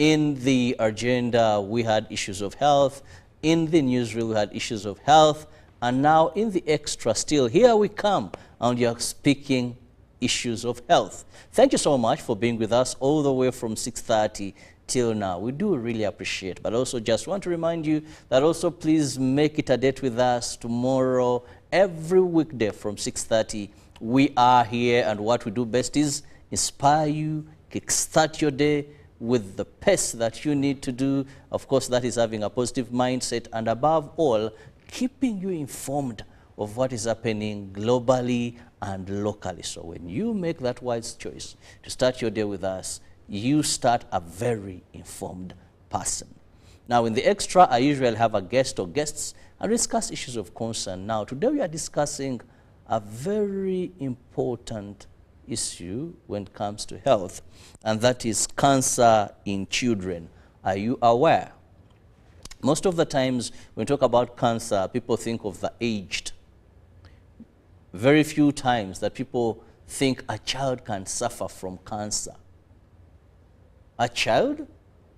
In the agenda, we had issues of health. In the newsreel, we had issues of health. And now in the extra, still, here we come, and you're speaking issues of health. Thank you so much for being with us all the way from 6:30 till now. We do really appreciate, but also just want to remind you that also please make it a date with us tomorrow, every weekday from 6:30. We are here, and what we do best is inspire you, kickstart your day with the pace that you need to do. Of course, that is having a positive mindset, and above all, keeping you informed of what is happening globally and locally. So when you make that wise choice to start your day with us, you start a very informed person. Now, in the extra, I usually have a guest or guests and discuss issues of concern. Now, today we are discussing a very important issue when it comes to health, and that is cancer in children. Are you aware? Most of the times when we talk about cancer, people think of the aged. Very few times that people think a child can suffer from cancer. A child?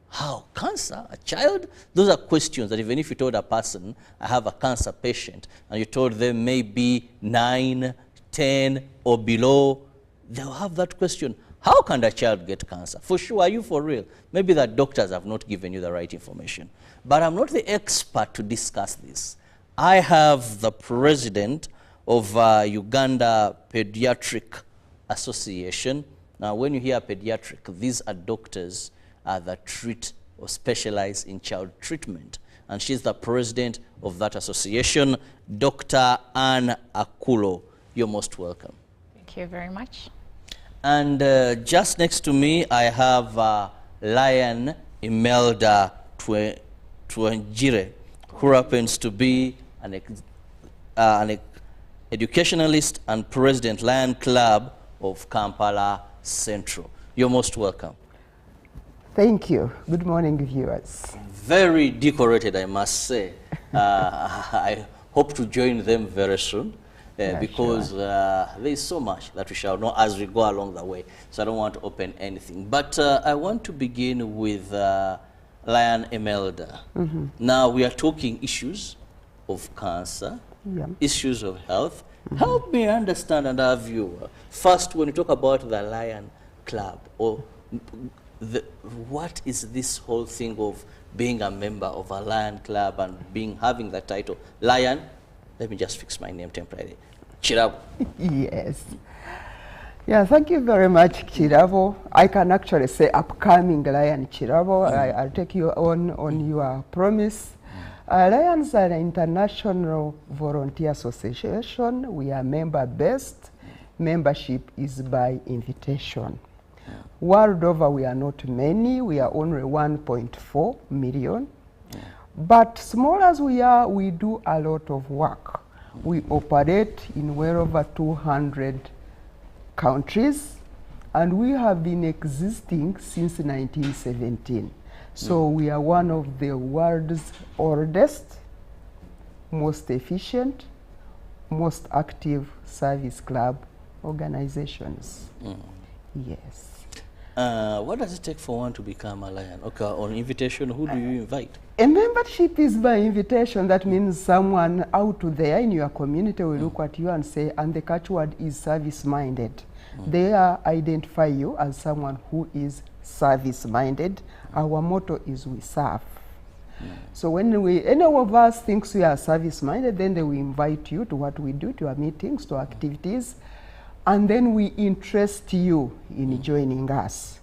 How? Cancer? A child? Those are questions that even if you told a person, I have a cancer patient, and you told them maybe 9, 10 or below, they'll have that question. How can a child get cancer? For sure, are you for real? Maybe the doctors have not given you the right information. But I'm not the expert to discuss this. I have the president of Uganda Pediatric Association. Now, when you hear pediatric, these are doctors that treat or specialize in child treatment. And she's the president of that association, Dr. Anne Akulo. You're most welcome. Thank you very much. And just next to me, I have Lion Imelda Twangire, who happens to be an educationalist and president, Lion Club of Kampala Central. You're most welcome. Thank you. Good morning, viewers. Very decorated, I must say. I hope to join them very soon. Because sure. There is so much that we shall know as we go along the way. So I don't want to open anything. But I want to begin with Lion Imelda. Now we are talking issues of cancer, issues of health. Help me understand and our viewer. First, when you talk about the Lion Club, or what is this whole thing of being a member of a Lion Club and having that title? Lion, let me just fix my name temporarily. Chirabo. Yes. Yeah, thank you very much, Chirabo. I can actually say upcoming Lion Chirabo. I'll take you on your promise. Lions are an international volunteer association. We are member-based. Membership is by invitation. World over, we are not many. We are only 1.4 million. But small as we are, we do a lot of work. We operate in well over 200 countries, and we have been existing since 1917. So we are one of the world's oldest, most efficient, most active service club organizations. Yes. What does it take for one to become a Lion? Okay, on invitation, who do you invite? A membership is by invitation. That means someone out there in your community will look at you and say, and the catchword is service-minded. They identify you as someone who is service-minded. Our motto is we serve. So when any of us thinks we are service-minded, then they will invite you to what we do, to our meetings, to our activities, and then we interest you in joining us.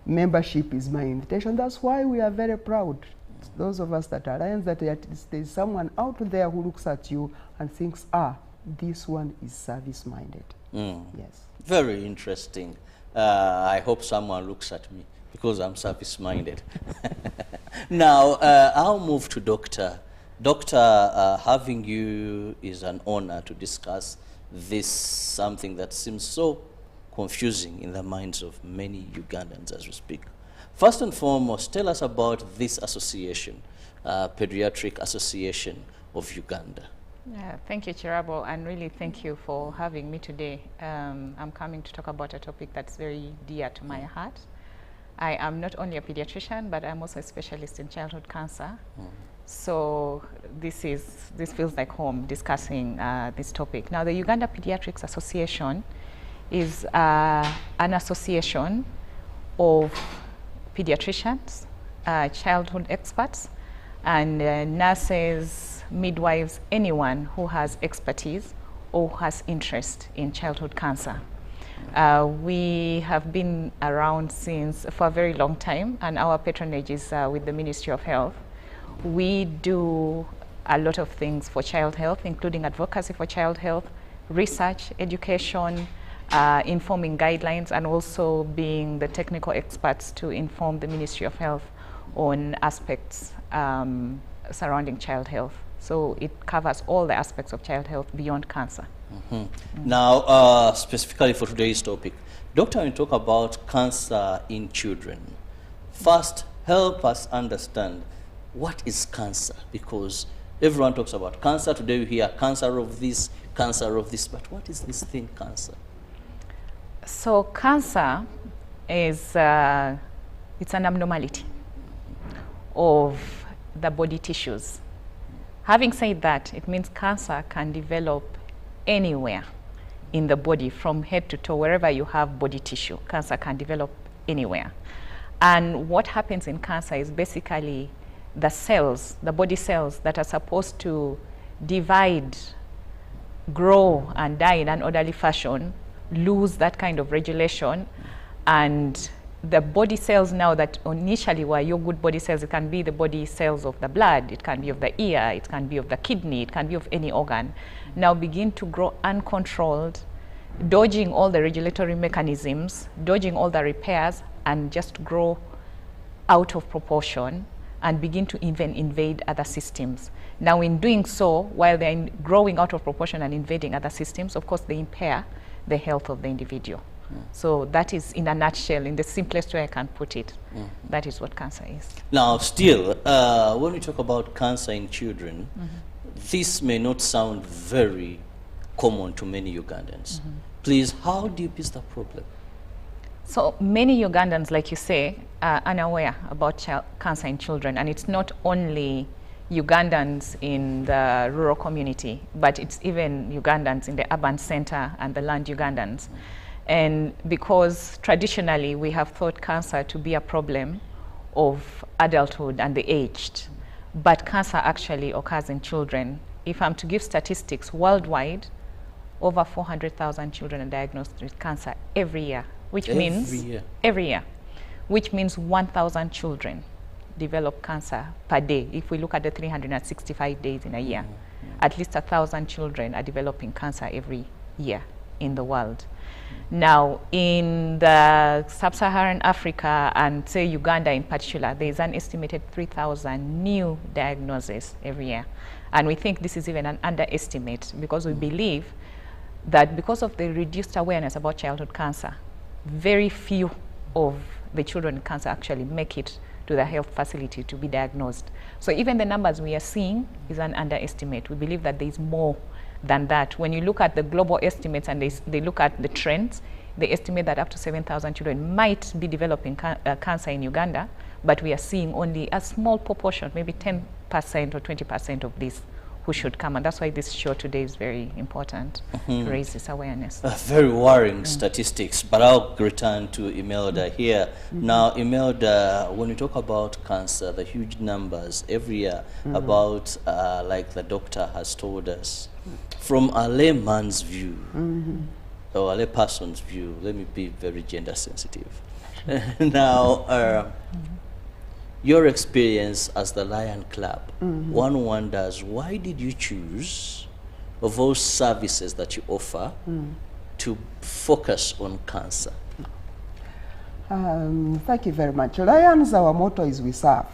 Membership is my invitation. That's why we are very proud. Those of us that are Lions, that there's someone out there who looks at you and thinks, this one is service-minded. Yes. Very interesting. I hope someone looks at me because I'm service-minded. Now, I'll move to Doctor. Doctor, having you is an honor to discuss this, something that seems so confusing in the minds of many Ugandans as we speak. First and foremost, tell us about this association, Pediatric Association of Uganda. Thank you, Chirabo, and really thank you for having me today. I'm coming to talk about a topic that's very dear to my heart. I am not only a pediatrician, but I'm also a specialist in childhood cancer. So this feels like home discussing this topic. Now, the Uganda Pediatrics Association is an association of pediatricians, childhood experts, and nurses, midwives, anyone who has expertise or has interest in childhood cancer. We have been around for a very long time, and our patronage is with the Ministry of Health. We do a lot of things for child health, including advocacy for child health, research, education, informing guidelines, and also being the technical experts to inform the Ministry of Health on aspects surrounding child health. So it covers all the aspects of child health beyond cancer. Now, specifically for today's topic, Doctor, when you talk about cancer in children, first help us understand what is cancer, because everyone talks about cancer. Today we hear cancer of this, but what is this thing, cancer? So cancer is it's an abnormality of the body tissues. Having said that, it means cancer can develop anywhere in the body, from head to toe, wherever you have body tissue. Cancer can develop anywhere. And what happens in cancer is basically the cells, the body cells that are supposed to divide, grow, and die in an orderly fashion, lose that kind of regulation. And the body cells now that initially were your good body cells, it can be the body cells of the blood, it can be of the ear, it can be of the kidney, it can be of any organ, now begin to grow uncontrolled, dodging all the regulatory mechanisms, dodging all the repairs, and just grow out of proportion and begin to even invade other systems. Now, in doing so, while they're growing out of proportion and invading other systems, of course, they impair the health of the individual. So that is, in a nutshell, in the simplest way I can put it, that is what cancer is. Now, still, when we talk about cancer in children, this may not sound very common to many Ugandans. Please, how deep is the problem? So many Ugandans, like you say, are unaware about cancer in children, and it's not only Ugandans in the rural community, but it's even Ugandans in the urban center and the land Ugandans. And because traditionally we have thought cancer to be a problem of adulthood and the aged, but cancer actually occurs in children. If I'm to give statistics, worldwide, over 400,000 children are diagnosed with cancer every year, which means every year, which means 1,000 children develop cancer per day. If we look at the 365 days in a year, at least 1,000 children are developing cancer every year in the world. Now, in the sub-Saharan Africa and say Uganda in particular, there is an estimated 3,000 new diagnoses every year. And we think this is even an underestimate, because we believe that because of the reduced awareness about childhood cancer, very few of the children with cancer actually make it to the health facility to be diagnosed. So even the numbers we are seeing is an underestimate. We believe that there is more than that. When you look at the global estimates and they look at the trends, they estimate that up to 7,000 children might be developing cancer in Uganda, but we are seeing only a small proportion, maybe 10% or 20% of this who should come. And that's why this show today is very important, to raise this awareness. Very worrying statistics, but I'll return to Imelda here. Now, Imelda, when we talk about cancer, the huge numbers every year about, like the doctor has told us, from a layman's view, or a layperson's view, let me be very gender sensitive. Now, your experience as the Lion Club, one wonders, why did you choose, of all services that you offer, to focus on cancer? Thank you very much. Lions, our motto is we serve.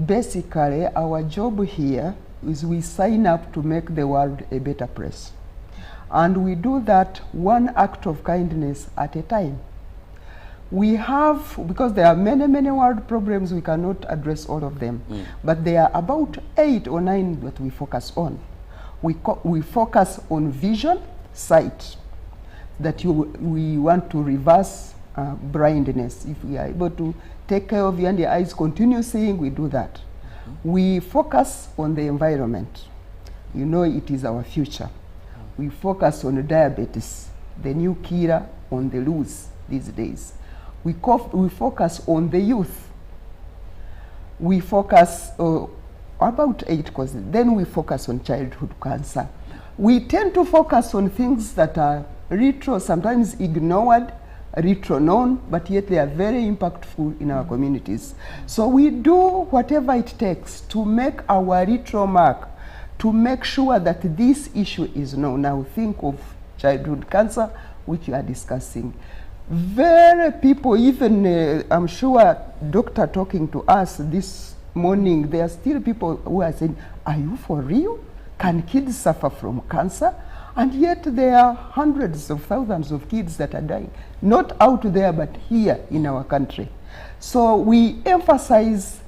Basically, our job here is we sign up to make the world a better place. And we do that one act of kindness at a time. We have, because there are many, many world problems, we cannot address all of them. But there are about 8 or 9 that we focus on. We focus on vision, sight, that we want to reverse blindness. If we are able to take care of you and your eyes continue seeing, we do that. We focus on the environment. You know, it is our future. We focus on diabetes, the new killer on the loose these days. We focus on the youth. We focus about 8 causes. Then we focus on childhood cancer. We tend to focus on things that are sometimes ignored, known, but yet they are very impactful in our communities. So we do whatever it takes to make our mark, to make sure that this issue is known. Now think of childhood cancer, which you are discussing. Very people, even I'm sure doctor talking to us this morning, there are still people who are saying, are you for real? Can kids suffer from cancer? And yet there are hundreds of thousands of kids that are dying, not out there, but here in our country. So we emphasize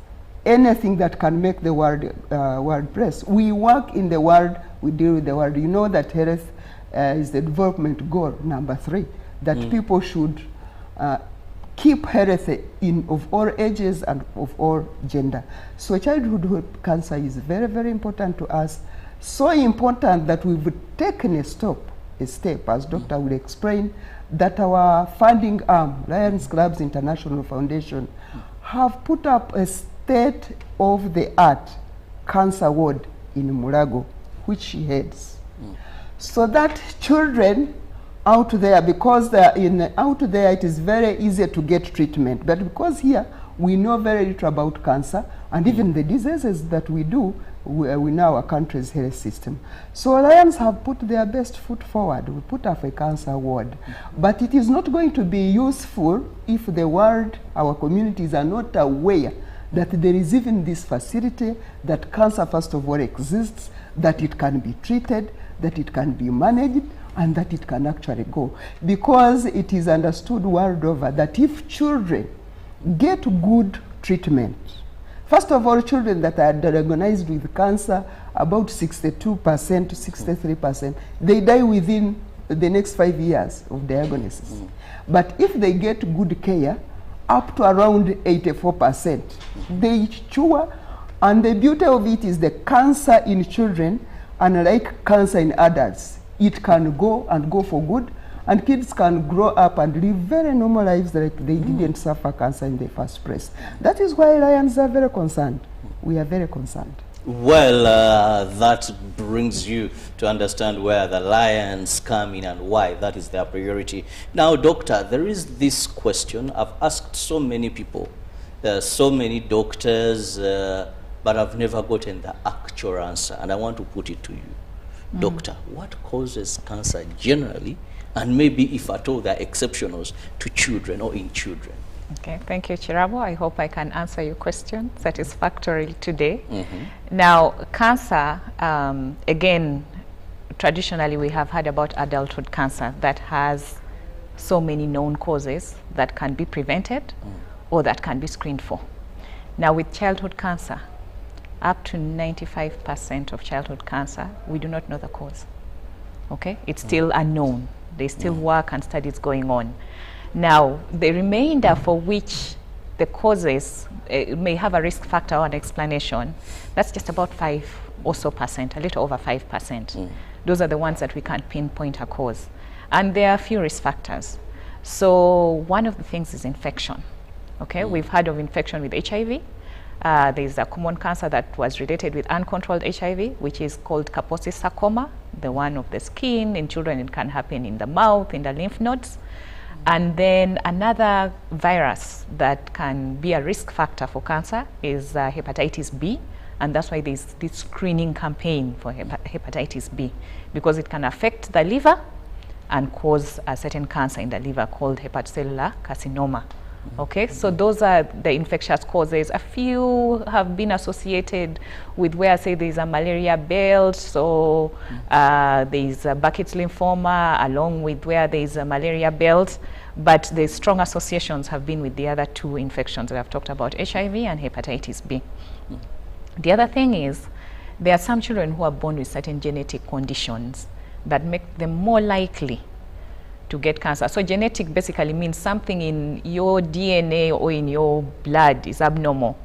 anything that can make the world press. We work in the world, we deal with the world. You know that health is the development goal number 3, that people should keep health of all ages and of all gender. So childhood cancer is very, very important to us. So important that we've taken a step, as Doctor will explain, that our funding arm, Lions Clubs International Foundation, have put up a state-of-the-art cancer ward in Mulago, which she heads. So that children out there, because out there it is very easy to get treatment, but because here we know very little about cancer and even the diseases that we do, we know our country's health system. So Lions have put their best foot forward. We put up a cancer ward. But it is not going to be useful if the world, our communities are not aware that there is even this facility, that cancer first of all exists, that it can be treated, that it can be managed, and that it can actually go. Because it is understood world over that if children get good treatment, first of all, children that are diagnosed with cancer, about 62% to 63%, they die within the next 5 years of diagnosis. But if they get good care, up to around 84%, they cure. And the beauty of it is the cancer in children, unlike cancer in adults, it can go and go for good, and kids can grow up and live very normal lives like they didn't suffer cancer in the first place. That is why Lions are very concerned. We are very concerned. Well, that brings you to understand where the Lions come in and why that is their priority. Now, Doctor, there is this question. I've asked so many people, so many doctors, but I've never gotten the actual answer, and I want to put it to you. Doctor, what causes cancer generally, and maybe if at all there are exceptionals to children or in children? Okay, thank you, Chirabo. I hope I can answer your question satisfactorily today. Now, cancer, again, traditionally we have heard about adulthood cancer that has so many known causes that can be prevented or that can be screened for. Now, with childhood cancer, up to 95% of childhood cancer, we do not know the cause. Okay, it's still unknown. There's still work and studies going on. Now, the remainder for which the causes may have a risk factor or an explanation, that's just about 5% or so, a little over 5%. Those are the ones that we can't pinpoint a cause. And there are a few risk factors. So one of the things is infection. Okay, we've heard of infection with HIV. There's a common cancer that was related with uncontrolled HIV, which is called Kaposi sarcoma, the one of the skin. In children, it can happen in the mouth, in the lymph nodes. And then another virus that can be a risk factor for cancer is hepatitis B. And that's why there's this screening campaign for hepatitis B, because it can affect the liver and cause a certain cancer in the liver called hepatocellular carcinoma. Okay, so those are the infectious causes. A few have been associated with where, say, there's a malaria belt, so there's a Burkitt's lymphoma along with where there's a malaria belt, but the strong associations have been with the other two infections that I've talked about, HIV and hepatitis B. The other thing is, there are some children who are born with certain genetic conditions that make them more likely to get cancer. So genetic basically means something in your DNA or in your blood is abnormal.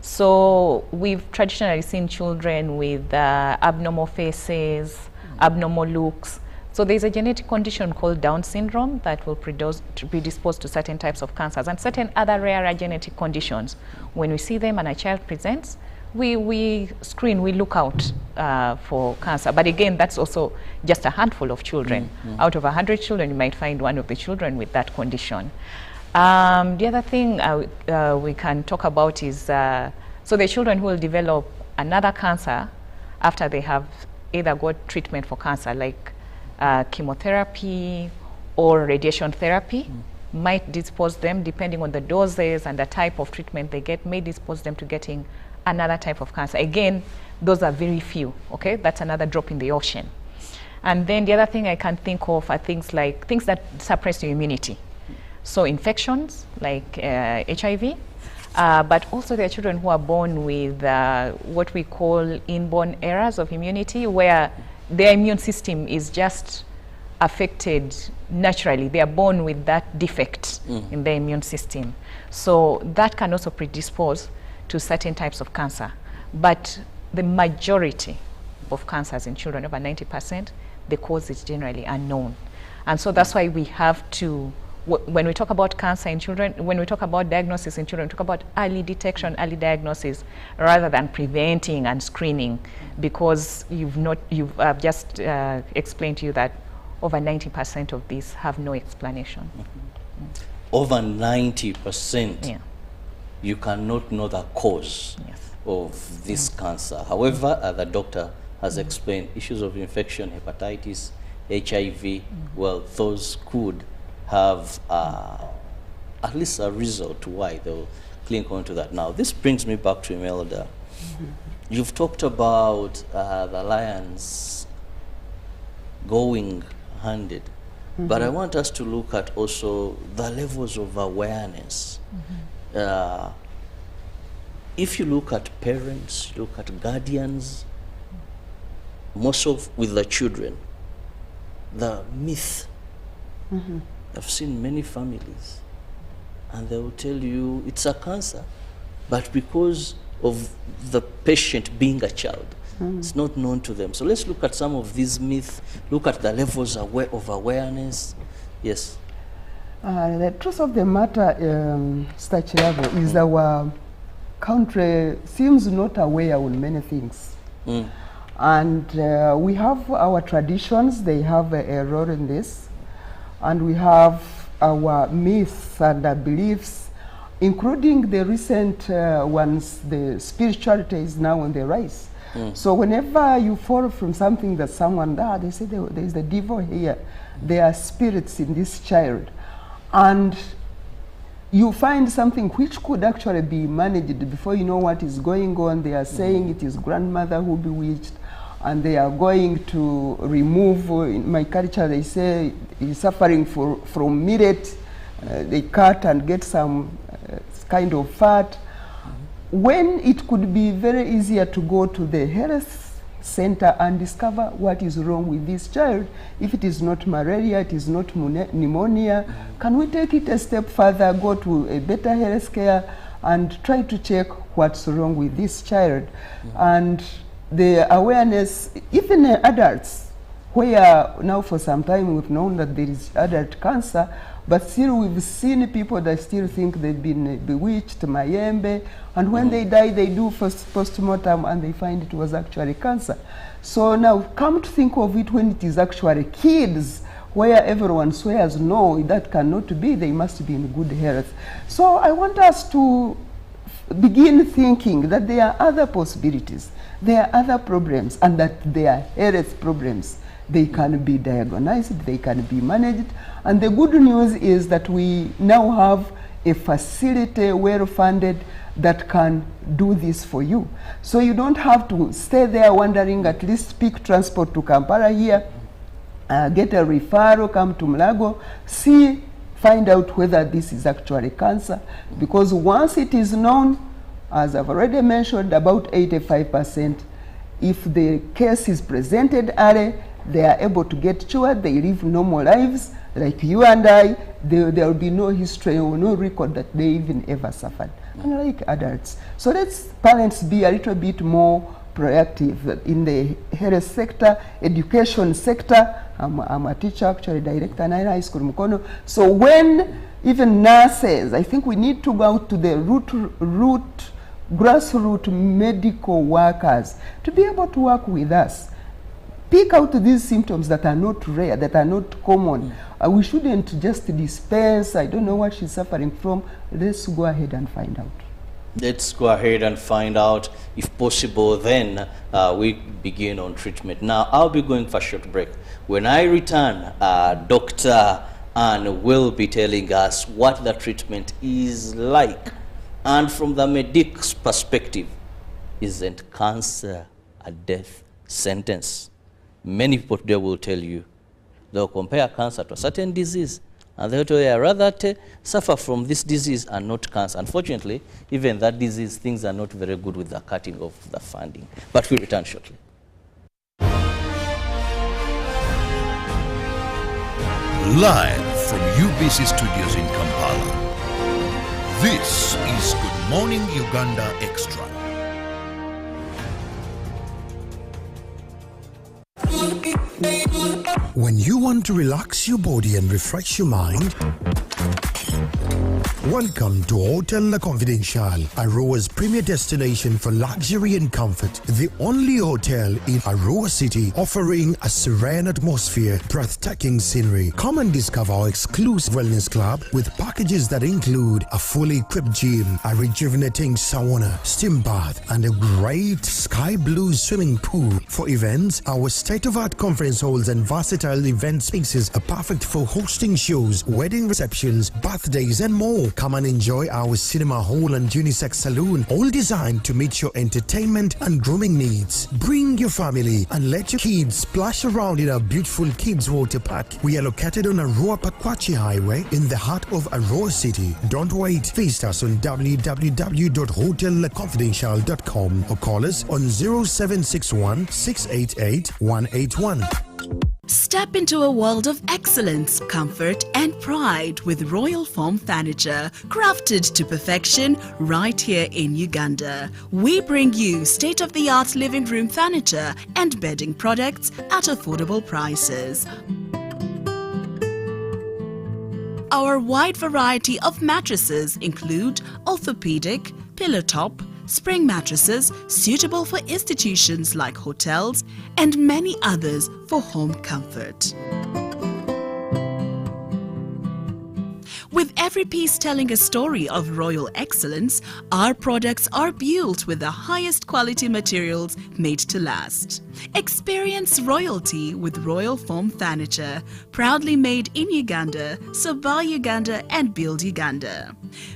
So we've traditionally seen children with abnormal faces, abnormal looks. So there's a genetic condition called Down syndrome that will predispose to certain types of cancers and certain other rarer genetic conditions. When we see them and a child presents, we screen, we look out for cancer. But again, that's also just a handful of children. Out of 100 children, you might find one of the children with that condition. The other thing we can talk about is, so the children who will develop another cancer after they have either got treatment for cancer, like chemotherapy or radiation therapy, might dispose them, depending on the doses and the type of treatment they get, may dispose them to getting another type of cancer. Again, those are very few, okay? That's another drop in the ocean. And then the other thing I can think of are things that suppress your immunity. So infections like HIV, but also there are children who are born with what we call inborn errors of immunity, where their immune system is just affected naturally. They are born with that defect in their immune system. So that can also predispose to certain types of cancer. But the majority of cancers in children, over 90%, the cause is generally unknown. And so that's why we have to, when we talk about cancer in children, when we talk about diagnosis in children, we talk about early detection, early diagnosis, rather than preventing and screening, because I've just explained to you that over 90% of these have no explanation. Over 90%, yeah. You cannot know the cause of this cancer. However, the doctor has explained issues of infection, hepatitis, HIV, well, those could have at least a result to why they'll cling on to that. Now, this brings me back to Imelda. You've talked about the lions going handed, but I want us to look at also the levels of awareness. If you look at parents, look at guardians, most of with the children, the myth. I've seen many families, and they will tell you it's a cancer, but because of the patient being a child, it's not known to them. So let's look at some of these myths, look at the levels of awareness. Yes. The truth of the matter, Mr. Chirabo, is our country seems not aware on many things. And we have our traditions, they have a role in this. And we have our myths and beliefs, including the recent ones. The spirituality is now on the rise. So whenever you fall from something that someone does, they say there is the devil here. There are spirits in this child. And you find something which could actually be managed before you know what is going on. They are saying it is grandmother who bewitched, and they are going to remove, in my culture they say he's suffering from millet. They cut and get some kind of fat. When it could be very easier to go to the health center and discover what is wrong with this child. If it is not malaria, it is not pneumonia, can we take it a step further, go to a better health care and try to check what's wrong with this child? And the awareness, even adults, where now for some time we've known that there is adult cancer, but still we've seen people that still think they've been bewitched, mayembe, and when they die they do first post-mortem and they find it was actually cancer. So now come to think of it, when it is actually kids, where everyone swears no, that cannot be, they must be in good health. So I want us to begin thinking that there are other possibilities, there are other problems, and that there are health problems. They can be diagnosed, they can be managed. And the good news is that we now have a facility well funded that can do this for you. So you don't have to stay there wondering, at least pick transport to Kampala here, get a referral, come to Mulago, see, find out whether this is actually cancer. Because once it is known, as I've already mentioned, about 85%, if the case is presented early, they are able to get cured, they live normal lives like you and I. There will be no history or no record that they even ever suffered, unlike adults. So let's parents be a little bit more proactive in the health sector, education sector. I'm a teacher, actually, director in high school Mukono. So when even nurses, I think we need to go out to the grassroots medical workers to be able to work with us. Pick out these symptoms that are not rare, that are not common. We shouldn't just dispense, I don't know what she's suffering from. Let's go ahead and find out. Let's go ahead and find out. If possible, then we begin on treatment. Now, I'll be going for a short break. When I return, Dr. Anne will be telling us what the treatment is like. And from the medic's perspective, isn't cancer a death sentence? Many people today will tell you, they'll compare cancer to a certain disease, and they'll tell you, I'd rather suffer from this disease and not cancer. Unfortunately, even that disease, things are not very good with the cutting of the funding. But we'll return shortly. Live from UBC Studios in Kampala, this is Good Morning Uganda Extra. When you want to relax your body and refresh your mind, welcome to Hotel La Confidential, Aroa's premier destination for luxury and comfort. The only hotel in Aroa City offering a serene atmosphere, breathtaking scenery. Come and discover our exclusive wellness club with packages that include a fully equipped gym, a rejuvenating sauna, steam bath, and a great sky blue swimming pool. For events, our state-of-art conference halls and versatile event spaces are perfect for hosting shows, wedding receptions, birthdays, and more. Come and enjoy our cinema hall and unisex saloon, all designed to meet your entertainment and grooming needs. Bring your family and let your kids splash around in our beautiful kids water park. We are located on Aroa Pakwachi Highway in the heart of Aroa City. Don't wait. Visit us on www.hotelconfidential.com or call us on 0761 688 181. Step into a world of excellence, comfort and pride with Royal Foam Furniture, crafted to perfection right here in Uganda. We bring you state-of-the-art living room furniture and bedding products at affordable prices. Our wide variety of mattresses include orthopedic, pillow top, spring mattresses suitable for institutions like hotels and many others for home comfort. With every piece telling a story of royal excellence, our products are built with the highest quality materials made to last. Experience royalty with Royal Foam Furniture, proudly made in Uganda, so buy Uganda and build Uganda.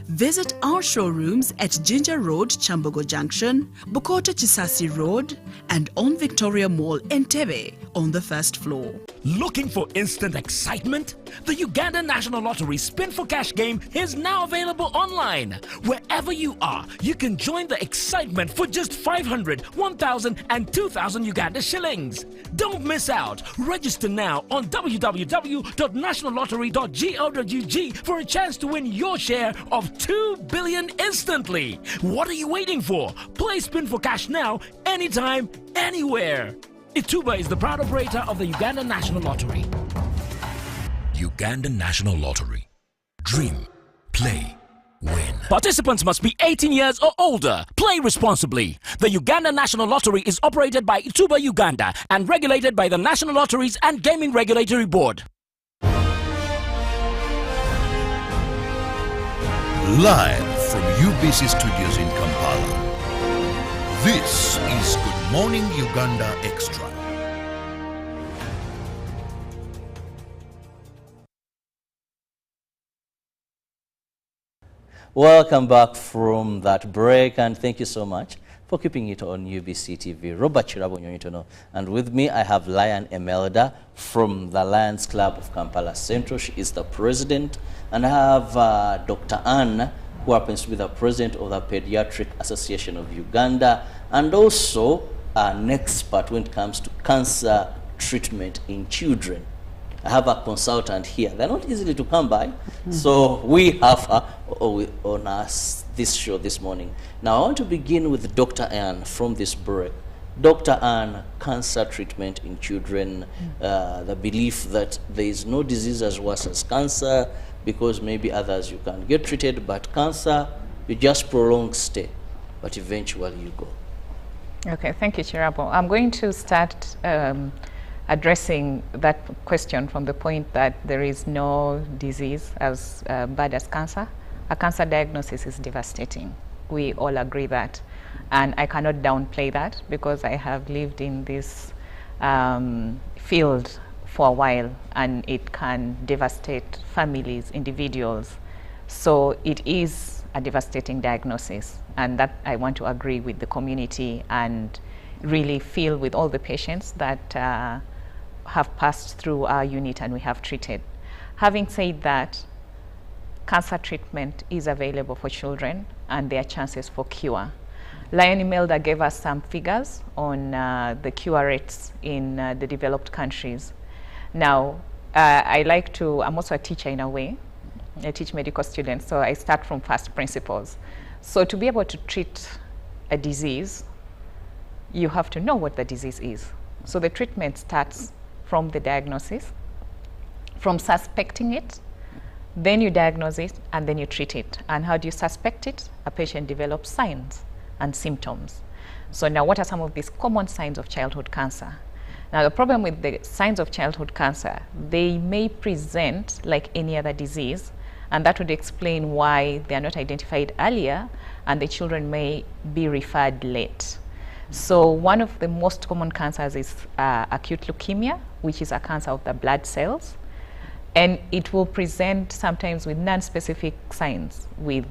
Visit our showrooms at Ginger Road, Chambogo Junction, Bukota Chisasi Road, and on Victoria Mall, Entebbe, on the first floor. Looking for instant excitement? The Uganda National Lottery Spin for Cash game is now available online. Wherever you are, you can join the excitement for just 500, 1,000 and 2,000 Uganda shillings. Don't miss out. Register now on www.nationallottery.go.ug for a chance to win your share of 2 billion instantly. What are you waiting for? Play Spin for Cash now, anytime, anywhere. Ituba is the proud operator of the Uganda National Lottery. Uganda National Lottery. Dream, play, win. Participants must be 18 years or older. Play responsibly. The Uganda National Lottery is operated by Ituba Uganda and regulated by the National Lotteries and Gaming Regulatory Board. Live from UBC Studios in Kampala, this is Good Morning Uganda Extra. Welcome back from that break, and thank you so much for keeping it on UBC TV. Robert Chirabo Nyonyitono, and with me I have Lion Emelda from the Lions Club of Kampala Central. She is the president, and I have Dr. Anne, who happens to be the president of the Pediatric Association of Uganda, and also an expert when it comes to cancer treatment in children. I have a consultant here. They're not easily to come by. So we have her on us this show this morning. Now I want to begin with Dr. Ann from this break. Dr. Ann, cancer treatment in children, the belief that there is no disease as worse as cancer, because maybe others you can get treated, but cancer, you just prolong stay, but eventually you go. Okay, thank you, Chirabo. I'm going to start addressing that question from the point that there is no disease as bad as cancer. A cancer diagnosis is devastating. We all agree that. And I cannot downplay that because I have lived in this field for a while, and it can devastate families, individuals. So it is a devastating diagnosis, and that I want to agree with the community and really feel with all the patients that have passed through our unit and we have treated. Having said that, cancer treatment is available for children and there are chances for cure. Lion Imelda gave us some figures on the cure rates in the developed countries. Now, I'm also a teacher in a way. I teach medical students, so I start from first principles. So to be able to treat a disease, you have to know what the disease is. So the treatment starts from the diagnosis, from suspecting it, then you diagnose it, and then you treat it. And how do you suspect it? A patient develops signs and symptoms. So now what are some of these common signs of childhood cancer? Now the problem with the signs of childhood cancer, they may present like any other disease, and that would explain why they are not identified earlier and the children may be referred late. So one of the most common cancers is acute leukemia, which is a cancer of the blood cells. And it will present sometimes with non-specific signs, with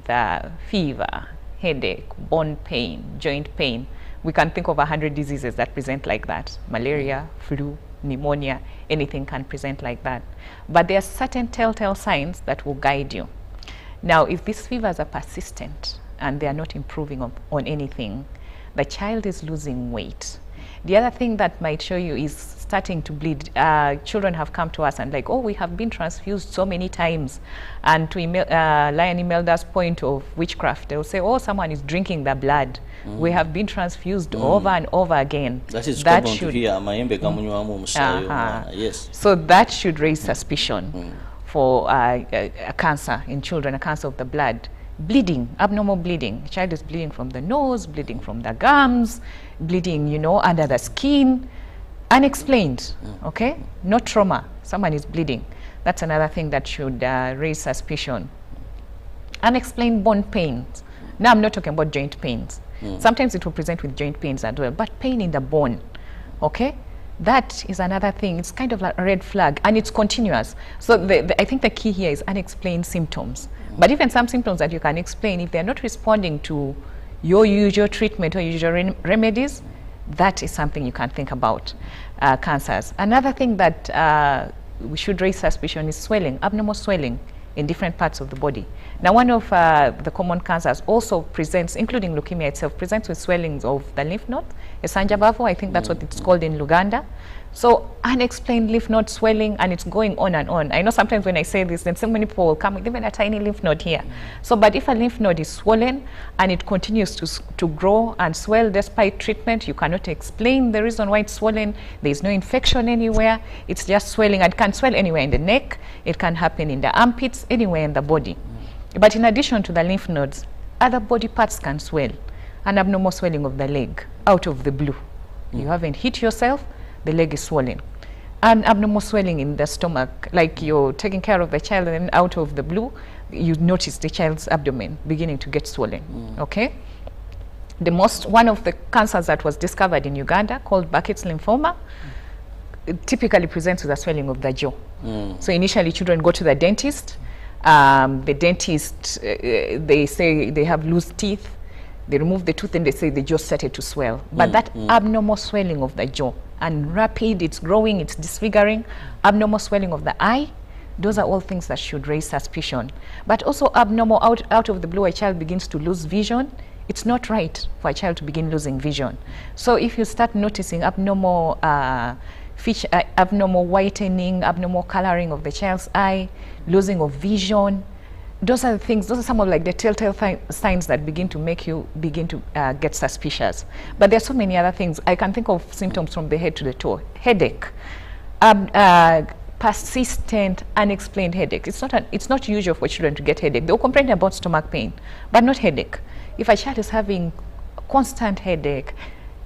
fever, headache, bone pain, joint pain. We can think of 100 diseases that present like that. Malaria, flu, pneumonia, anything can present like that. But there are certain telltale signs that will guide you. Now, if these fevers are persistent and they are not improving on anything, the child is losing weight. The other thing that might show you is starting to bleed. Children have come to us and like, oh, we have been transfused so many times. And to Lion Imelda's point of witchcraft, they'll say, oh, someone is drinking the blood. We have been transfused over and over again. That is common to hear. Yes. So that should raise suspicion for a cancer in children, a cancer of the blood. Bleeding, abnormal bleeding. The child is bleeding from the nose, bleeding from the gums, bleeding, under the skin. Unexplained, okay? No trauma. Someone is bleeding. That's another thing that should raise suspicion. Unexplained bone pains. Now I'm not talking about joint pains. Sometimes it will present with joint pains as well, but pain in the bone, okay? That is another thing. It's kind of like a red flag, and it's continuous. So I think the key here is unexplained symptoms. But even some symptoms that you can explain, if they're not responding to your usual treatment or usual remedies, that is something you can think about cancers. Another thing that we should raise suspicion is swelling, abnormal swelling in different parts of the body. Now, one of the common cancers also presents, including leukemia itself, presents with swellings of the lymph node, esanjabavo, I think that's what it's called in Uganda. So unexplained lymph node swelling, and it's going on and on. I know sometimes when I say this, then so many people will come with even a tiny lymph node here. So, but if a lymph node is swollen and it continues to grow and swell despite treatment, you cannot explain the reason why it's swollen. There is no infection anywhere. It's just swelling. And it can swell anywhere in the neck. It can happen in the armpits, anywhere in the body. But in addition to the lymph nodes, other body parts can swell. An abnormal swelling of the leg out of the blue. You haven't hit yourself, the leg is swollen. An abnormal swelling in the stomach, like you're taking care of the child and then out of the blue, you notice the child's abdomen beginning to get swollen, okay? One of the cancers that was discovered in Uganda, called Burkitt's lymphoma, it typically presents with a swelling of the jaw. So initially children go to the dentist. The dentist, they say they have loose teeth. They remove the tooth and they say the jaw started to swell. But that abnormal swelling of the jaw, and rapid, it's growing, it's disfiguring, abnormal swelling of the eye, those are all things that should raise suspicion. But also abnormal, out of the blue, a child begins to lose vision. It's not right for a child to begin losing vision. So if you start noticing abnormal abnormal whitening, abnormal coloring of the child's eye, losing of vision. Those are the things, those are some of like the telltale signs that begin to make you begin to get suspicious. But there are so many other things. I can think of symptoms from the head to the toe. Headache, persistent, unexplained headache. It's not usual for children to get headache. They'll complain about stomach pain, but not headache. If a child is having constant headache,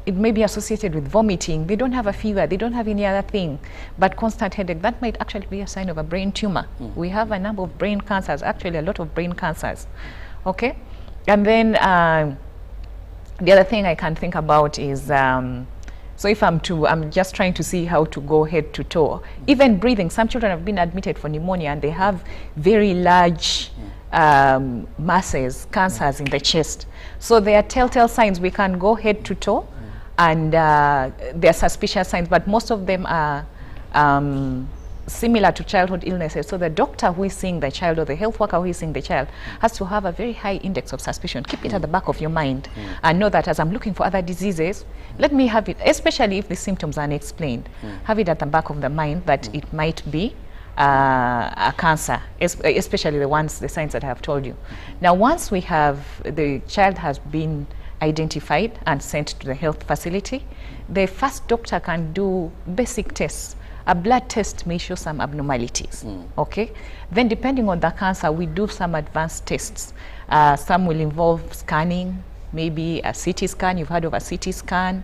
it may be associated with vomiting. They don't have a fever. They don't have any other thing, but constant headache. That might actually be a sign of a brain tumor. We have a number of brain cancers, actually a lot of brain cancers. Okay, and then the other thing I can think about is so if I'm just trying to see how to go head to toe. Even breathing. Some children have been admitted for pneumonia and they have very large masses, cancers in the chest. So there are telltale signs. We can go head to toe. And they're suspicious signs, but most of them are similar to childhood illnesses. So the doctor who is seeing the child or the health worker who is seeing the child has to have a very high index of suspicion. Keep it at the back of your mind and know that as I'm looking for other diseases, let me have it, especially if the symptoms are unexplained, have it at the back of the mind that it might be a cancer, especially the signs that I have told you. Now, once we have, the child has been identified and sent to the health facility, the first doctor can do basic tests. A blood test may show some abnormalities, okay? Then depending on the cancer, we do some advanced tests. Some will involve scanning, maybe a CT scan, you've heard of a CT scan.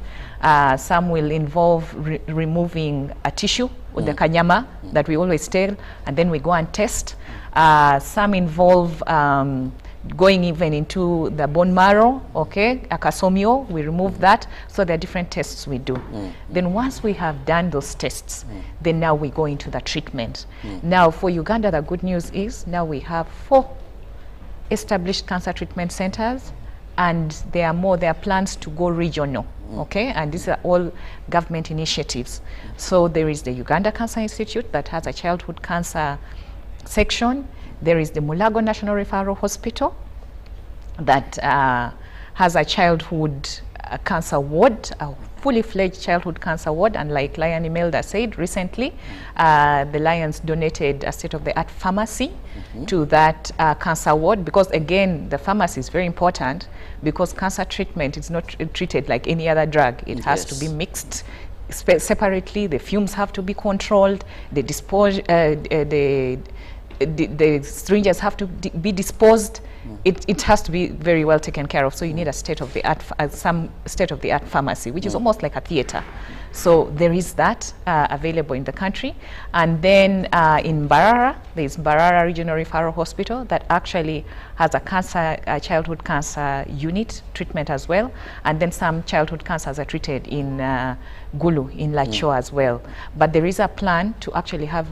Some will involve removing a tissue, with the kanyama that we always tell, and then we go and test. Some involve going even into the bone marrow, okay, a casomio, we remove that. So there are different tests we do. Then once we have done those tests, then now we go into the treatment. Now for Uganda, the good news is now we have 4 established cancer treatment centers, and there are plans to go regional, okay, and these are all government initiatives. So there is the Uganda Cancer Institute that has a childhood cancer section. There is the Mulago National Referral Hospital that has a childhood cancer ward, a fully fledged childhood cancer ward, and like Lion Imelda said recently, the Lions donated a state-of-the-art pharmacy to that cancer ward, because again, the pharmacy is very important, because cancer treatment is not treated like any other drug. It has to be mixed separately, the fumes have to be controlled, the syringes have to be disposed. It has to be very well taken care of. So you need a state-of-the-art, some state-of-the-art pharmacy, which is almost like a theater. So there is that available in the country. And then in Mbarara, there's Mbarara Regional Referral Hospital that actually has a childhood cancer unit treatment as well. And then some childhood cancers are treated in Gulu, in Lacho as well. But there is a plan to actually have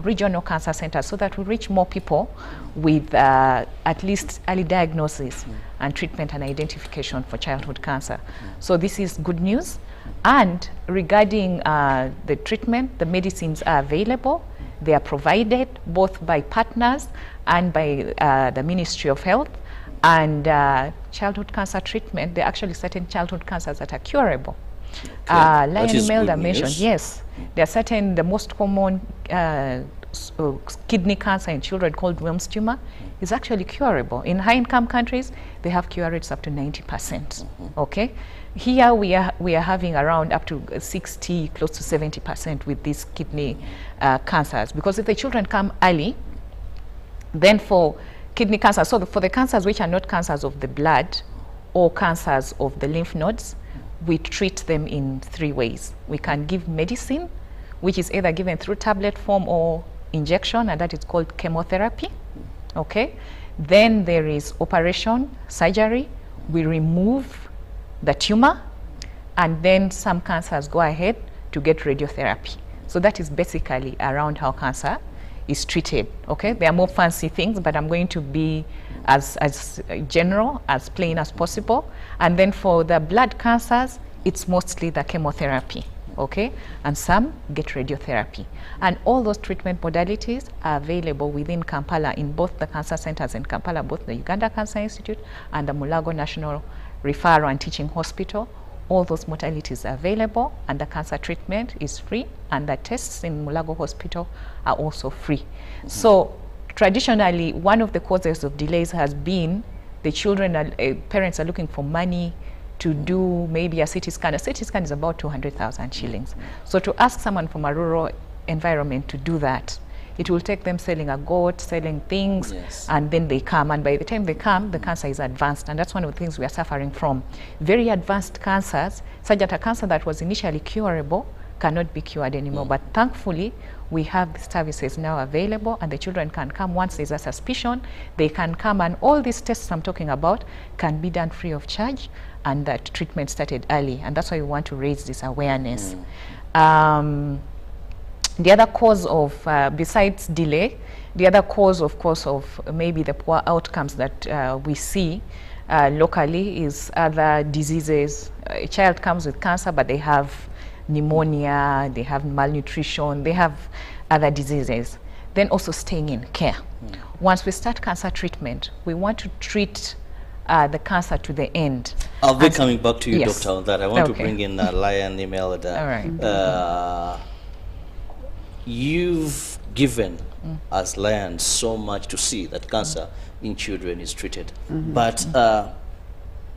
regional cancer centers so that we reach more people with at least early diagnosis and treatment and identification for childhood cancer. So this is good news. And regarding the treatment, the medicines are available. They are provided both by partners and by the Ministry of Health. And childhood cancer treatment, there are actually certain childhood cancers that are curable. Lion Imelda mentioned, yes, there are certain, the most common kidney cancer in children called Wilms tumor is actually curable. In high-income countries, they have cure rates up to 90%, okay? Here we are having around up to 60, close to 70% with these kidney cancers, because if the children come early, then for kidney cancer, so for the cancers which are not cancers of the blood or cancers of the lymph nodes, we treat them in 3 ways. We can give medicine, which is either given through tablet form or injection, and that is called chemotherapy, okay? Then there is operation, surgery. We remove the tumor, and then some cancers go ahead to get radiotherapy. So that is basically around how cancer is treated, okay? There are more fancy things, but I'm going to be as general, as plain as possible. And then for the blood cancers, it's mostly the chemotherapy, okay? And some get radiotherapy. And all those treatment modalities are available within Kampala in both the cancer centers in Kampala, both the Uganda Cancer Institute and the Mulago National Referral and Teaching Hospital. all those modalities are available, and the cancer treatment is free, and the tests in Mulago Hospital are also free. So traditionally, one of the causes of delays has been the children, parents are looking for money to do maybe a CT scan. A CT scan is about 200,000 shillings. So to ask someone from a rural environment to do that, it will take them selling a goat, selling things, and then they come. And by the time they come, the cancer is advanced. And that's one of the things we are suffering from. Very advanced cancers, such that a cancer that was initially curable cannot be cured anymore. But thankfully, we have the services now available, and the children can come once there's a suspicion. They can come, and all these tests I'm talking about can be done free of charge, and that treatment started early. And that's why we want to raise this awareness. The other cause of, besides delay, the other cause, of course, of maybe the poor outcomes that we see locally is other diseases. A child comes with cancer, but they have pneumonia, they have malnutrition, they have other diseases. Then also staying in care. Once we start cancer treatment, we want to treat the cancer to the end. I'll be coming back to you, Doctor, on that. I want to bring in Lion Imelda. All right. You've given as Lion so much to see that cancer in children is treated. But I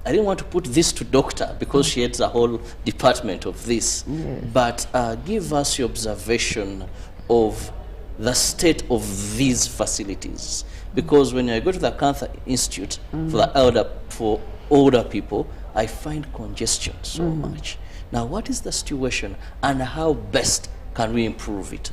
didn't want to put this to Doctor because she heads a whole department of this. But give us your observation of the state of these facilities. Because when I go to the Cancer Institute for older people, I find congestion so much. Now, what is the situation, and how best can we improve it?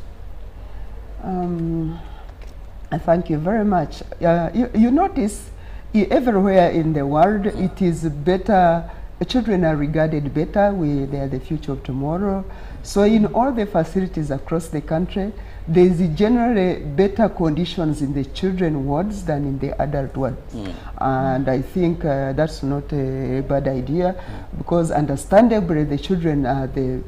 Thank you very much. You notice everywhere in the world, it is better, children are regarded better, they are the future of tomorrow. So in all the facilities across the country, there is generally better conditions in the children wards than in the adult wards. And I think that's not a bad idea, because understandably the children are the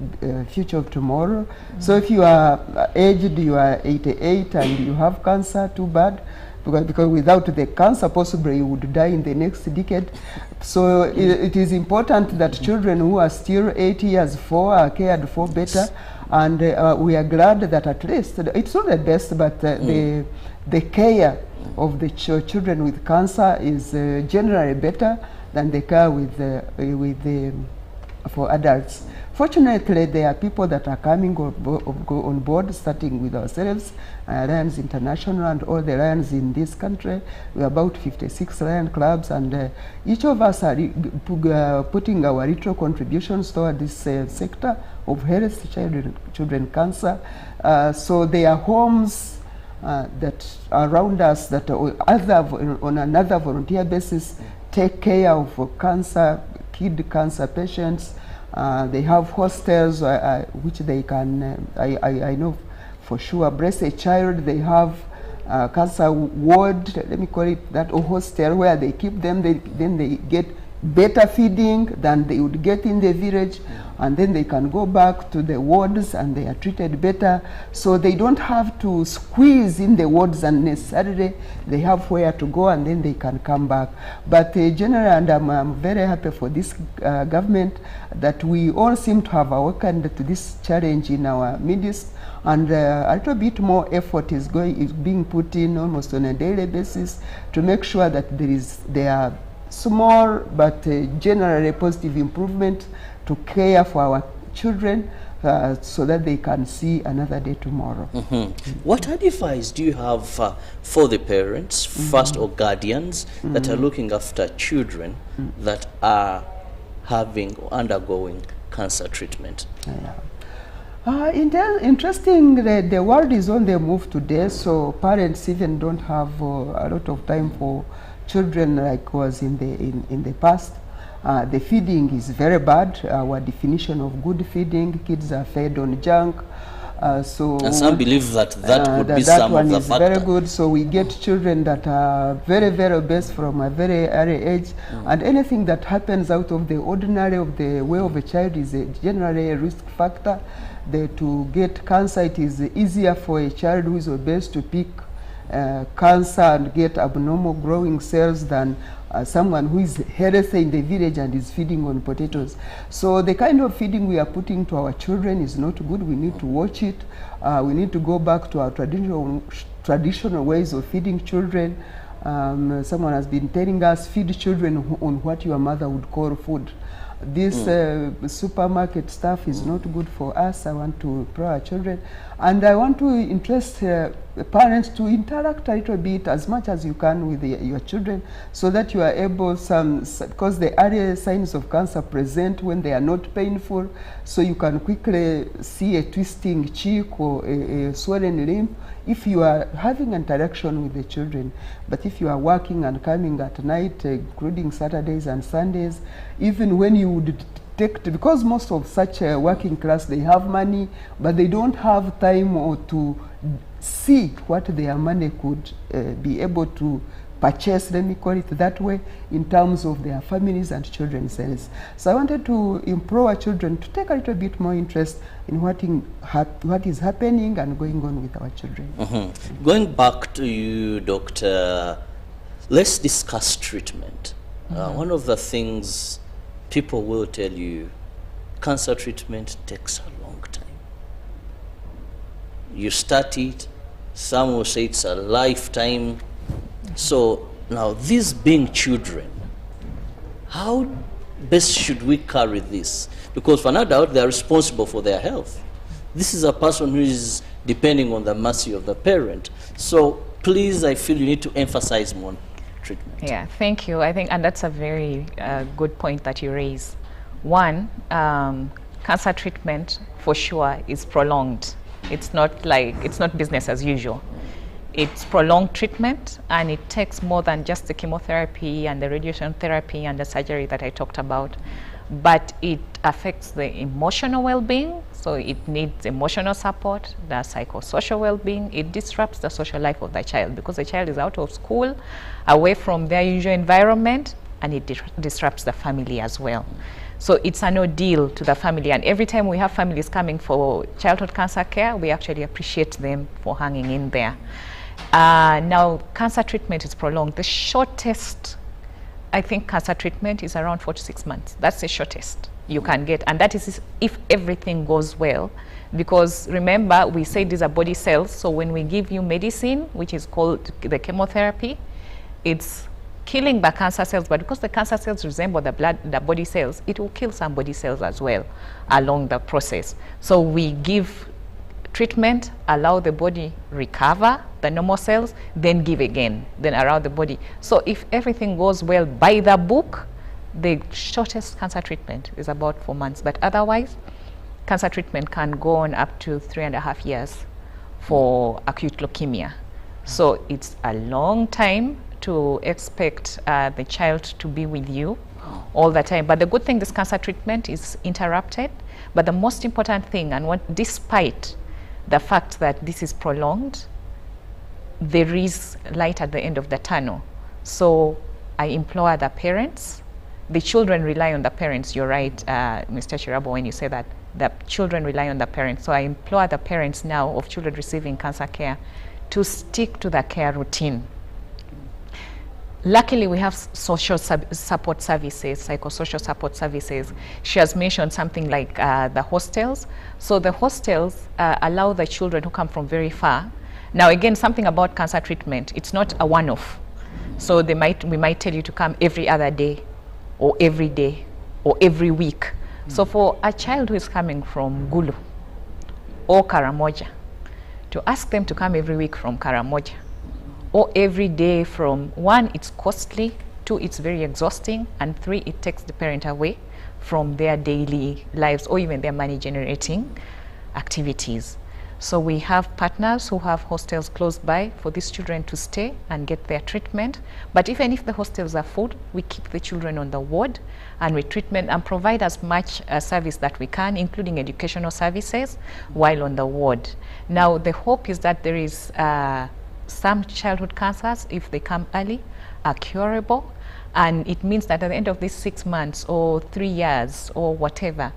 future of tomorrow. So if you are aged, you are 88 and you have cancer, too bad. Because without the cancer, possibly you would die in the next decade. So it is important that children who are still 8 years are cared for better. And we are glad that at least, it's not the best, but the care of the children with cancer is generally better than the care for adults. Fortunately, there are people that are coming on board, starting with ourselves, Lions International and all the Lions in this country. We are about 56 Lion clubs, and each of us are putting our little contributions toward this sector of health, children cancer. So there are homes that are around us that on another volunteer basis take care of kid cancer patients. They have hostels which they can, I know for sure, breast a child, they have cancer ward, let me call it that, or hostel, where they keep them, then they get better feeding than they would get in the village, and then they can go back to the wards and they are treated better. So they don't have to squeeze in the wards unnecessarily. They have where to go and then they can come back. But generally, and I'm very happy for this government that we all seem to have awakened to this challenge in our midst, and a little bit more effort is being put in almost on a daily basis to make sure that there are small but generally positive improvement to care for our children so that they can see another day tomorrow. What advice do you have for the parents, first, or guardians that are looking after children that are having or undergoing cancer treatment? Interestingly, the world is on the move today, so parents even don't have a lot of time for children like was in the past. The feeding is very bad. Our definition of good feeding, kids are fed on junk. And some believe that would be that some one of the is factor. very good. So we get children that are very, very obese from a very early age, and anything that happens out of the ordinary of the way of a child is generally a risk factor. To get cancer, it is easier for a child who is obese to pick cancer and get abnormal growing cells than someone who is healthy in the village and is feeding on potatoes. So the kind of feeding we are putting to our children is not good. We need to watch it. We need to go back to our traditional ways of feeding children. Someone has been telling us, feed children on what your mother would call food. This supermarket stuff is not good for us. I want to improve our children, and I want to interest parents to interact a little bit as much as you can with your children, so that you are able, because the early signs of cancer present when they are not painful, so you can quickly see a twisting cheek or a swollen limb if you are having interaction with the children. But if you are working and coming at night, including Saturdays and Sundays, even when you would take, because most of such working class, they have money, but they don't have time or to see what their money could be able to purchase, let me call it that way, in terms of their families and children's health. So I wanted to implore our children to take a little bit more interest in what is happening and going on with our children. Going back to you, Doctor, let's discuss treatment. One of the things people will tell you, cancer treatment takes a long time. You start it, some will say it's a lifetime. So now, these being children, how best should we carry this? Because for no doubt, they are responsible for their health. This is a person who is depending on the mercy of the parent. So please, I feel you need to emphasize more treatment. Yeah, thank you. I think, and that's a very good point that you raise. One, cancer treatment for sure is prolonged. It's not business as usual. It's prolonged treatment, and it takes more than just the chemotherapy and the radiation therapy and the surgery that I talked about. But it affects the emotional well-being, so it needs emotional support, the psychosocial well-being. It disrupts the social life of the child, because the child is out of school, away from their usual environment, and it disrupts the family as well. So it's an ordeal to the family, and every time we have families coming for childhood cancer care, we actually appreciate them for hanging in there. Now, cancer treatment is prolonged. The shortest, I think, cancer treatment is around 4 to 6 months. That's the shortest you can get, and that is if everything goes well. Because remember, we say these are body cells, so when we give you medicine, which is called the chemotherapy, it's killing the cancer cells, but because the cancer cells resemble the body cells, it will kill some body cells as well along the process. So we give treatment, allow the body recover the normal cells, then give again, then around the body. So if everything goes well by the book, the shortest cancer treatment is about 4 months, but otherwise cancer treatment can go on up to 3.5 years for acute leukemia. So it's a long time to expect the child to be with you all the time. But the good thing, this cancer treatment is interrupted. But the most important thing, and despite the fact that this is prolonged, there is light at the end of the tunnel. So I implore the parents. The children rely on the parents. You're right, Mr. Chirabo, when you say that the children rely on the parents. So I implore the parents now of children receiving cancer care to stick to the care routine. Luckily, we have social support services, psychosocial support services. She has mentioned something like the hostels. So the hostels allow the children who come from very far. Now, again, something about cancer treatment, it's not a one-off. So we might tell you to come every other day, or every day, or every week. So for a child who is coming from Gulu or Karamoja, to ask them to come every week from Karamoja, or every day from, 1, it's costly, 2, it's very exhausting, and 3, it takes the parent away from their daily lives or even their money generating activities. So we have partners who have hostels close by for these children to stay and get their treatment. But even if the hostels are full, we keep the children on the ward and we treatment and provide as much service that we can, including educational services, while on the ward. Now, the hope is that there is some childhood cancers, if they come early, are curable, and it means that at the end of these 6 months or 3 years or whatever,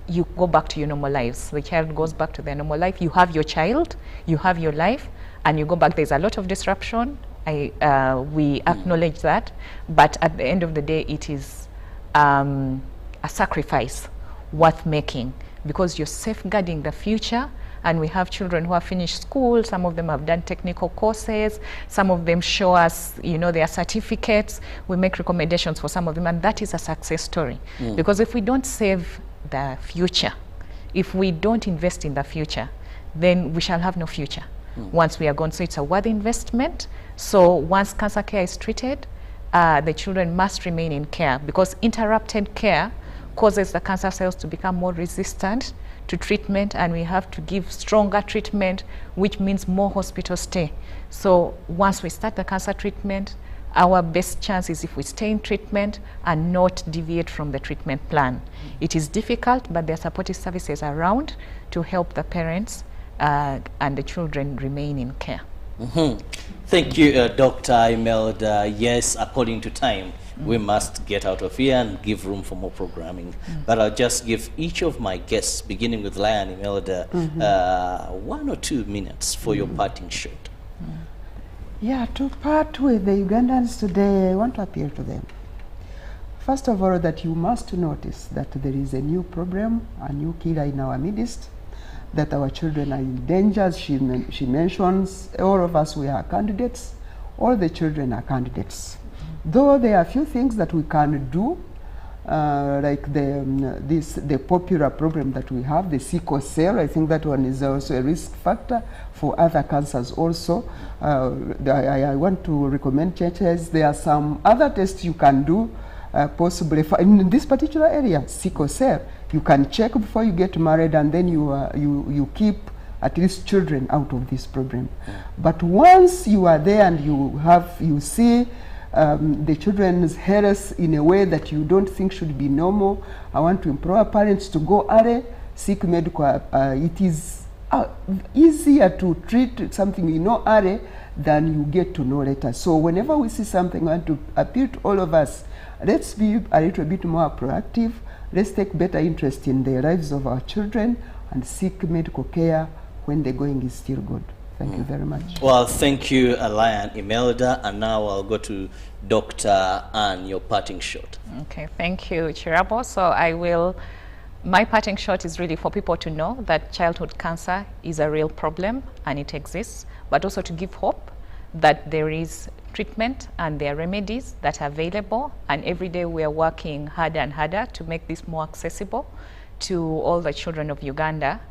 you go back to your normal lives. The child goes back to their normal life. You have your child, you have your life, and you go back. There's a lot of disruption. We acknowledge that, but at the end of the day, it is a sacrifice worth making, because you're safeguarding the future. And we have children who have finished school. Some of them have done technical courses. Some of them show us, their certificates. We make recommendations for some of them, and that is a success story. Because if we don't save the future, if we don't invest in the future, then we shall have no future once we are gone. So it's a worthy investment. So once cancer care is treated, the children must remain in care, because interrupted care causes the cancer cells to become more resistant to treatment, and we have to give stronger treatment, which means more hospital stay. So once we start the cancer treatment, our best chance is if we stay in treatment and not deviate from the treatment plan. It is difficult, but there are supportive services around to help the parents and the children remain in care. Thank you, Dr. Imelda. Yes, according to time, we must get out of here and give room for more programming. But I'll just give each of my guests, beginning with Lion Imelda, 1 or 2 minutes for your parting shot. Yeah, to part with the Ugandans today, I want to appeal to them. First of all, that you must notice that there is a new problem, a new killer in our midst, that our children are in danger. As she mentions, all of us, we are candidates. All the children are candidates. Though there are a few things that we can do, like the popular problem that we have, the sickle cell. I think that one is also a risk factor for other cancers also. I want to recommend churches. There are some other tests you can do, possibly in this particular area, sickle cell. You can check before you get married, and then you keep at least children out of this problem. But once you are there and you see the children's health in a way that you don't think should be normal, I want to implore parents to go early, seek medical. It is easier to treat something early than you get to know later. So whenever we see something, I want to appeal to all of us, let's be a little bit more proactive. Let's take better interest in the lives of our children and seek medical care when the going is still good. Thank you very much. Well, thank you, Lion Imelda. And now I'll go to Dr. Anne, your parting shot. Okay, thank you, Chirabo. So my parting shot is really for people to know that childhood cancer is a real problem and it exists, but also to give hope that there is treatment and there are remedies that are available, and every day we are working harder and harder to make this more accessible to all the children of Uganda.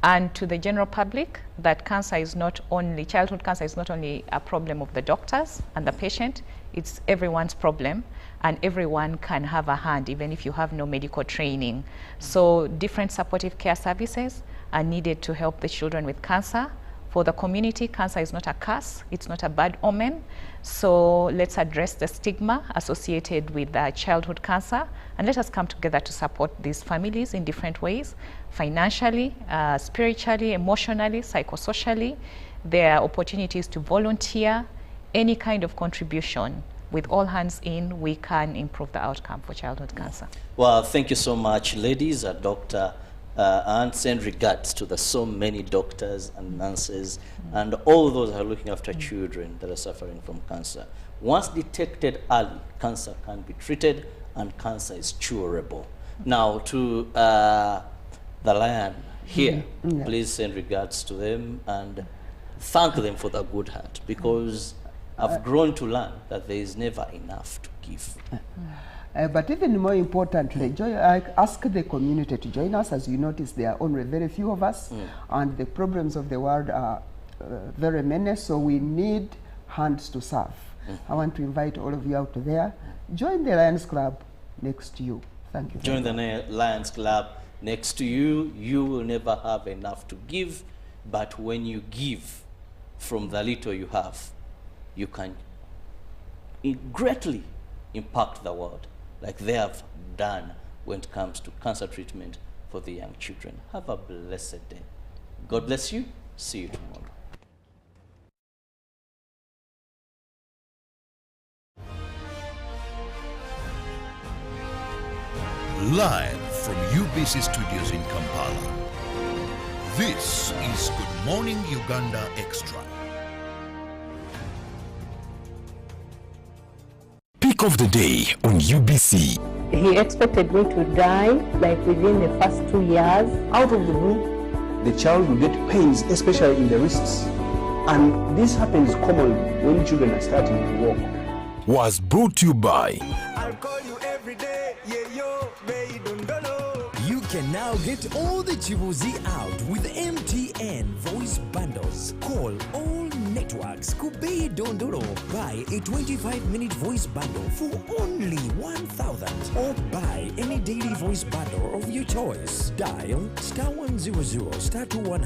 And to the general public, that childhood cancer is not only a problem of the doctors and the patient, it's everyone's problem, and everyone can have a hand, even if you have no medical training. So different supportive care services are needed to help the children with cancer. For the community, cancer is not a curse, it's not a bad omen. So let's address the stigma associated with childhood cancer, and let us come together to support these families in different ways, financially, spiritually, emotionally, psychosocially. There are opportunities to volunteer. Any kind of contribution, with all hands in, we can improve the outcome for childhood cancer. Well, thank you so much, ladies. Dr. And send regards to the so many doctors and nurses and all those who are looking after children that are suffering from cancer. Once detected early, cancer can be treated and cancer is curable. Now to the Lion here, please send regards to them and thank them for their good heart, because I've grown to learn that there is never enough to give. But even more importantly, I ask the community to join us. As you notice, there are only very few of us, and the problems of the world are very many, so we need hands to serve. I want to invite all of you out there. Join the Lions Club next to you. Thank you. Join the Lions Club next to you. You will never have enough to give, but when you give from the little you have, you can greatly impact the world, like they have done when it comes to cancer treatment for the young children. Have a blessed day. God bless you. See you tomorrow. Live from UBC Studios in Kampala, this is Good Morning Uganda Extra. Topic of the day on UBC. He expected me to die like within the first 2 years. Out of the blue, the child will get pains, especially in the wrists. And this happens commonly when children are starting to walk. Was brought to you by I'll call you every day, yeah, yo, baby, don't know. You can now get all the Chibuzi out with MTN voice bundles. Call all networks. Kubei Dondoro. Buy a 25-minute voice bundle for only 1,000. Or buy any daily voice bundle of your choice. Dial *100 *21#.